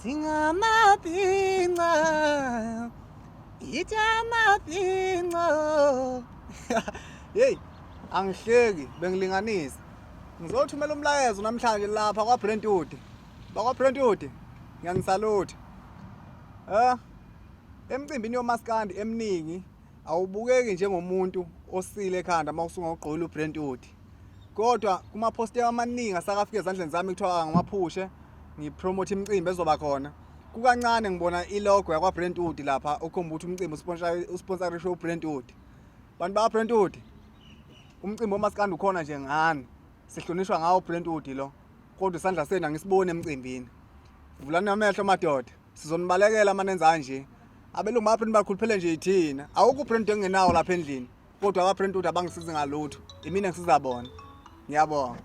Singamabhinca Itamabhinca Hey, angihleki bengilinganisa. Ngizothumela umlayezo namhlanje lapha kwaBrandwood. BakwaBrandwood, ngiyanisalute. Emcimbini yomaskandi eminingi awubukeki njengomuntu osile ekhanda mawusunga ugqola uBrandwood. Kodwa kuma-poster amaningi asakafika ezandleni zami kuthiwa ngamaphushe ngipromote imicimbi ezoba khona. Kukancane ngibona ilogo yakwaBrandwood lapha okhomba ukuthi umcimbi usponsorishwe uBrandwood. Bantu bakwaBrandwood, umcimbi womaskandi ukhona nje ngani. Sihlonishwa ngawo uBrandwood lo. Kodwa isandla senu ngisibone emcimbini. Vulani amehlo madoda. Sizonibalekela manenza nje. Abelungu baPrandwood bakhuluphele nje yithina. Awukho uBrandwood engenawo lapha endlini. Kodwa abaPrandwood abangisizi ngalutho. Imina ngisizabona. Ngiyabonga.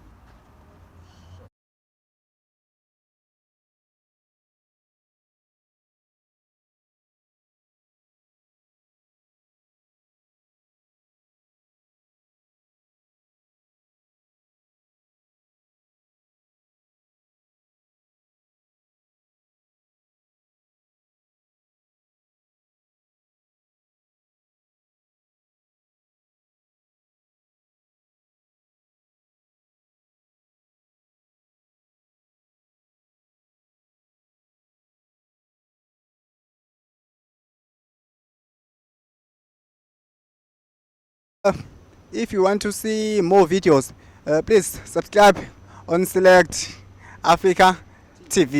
If you want to see more videos, please subscribe on Select Africa TV.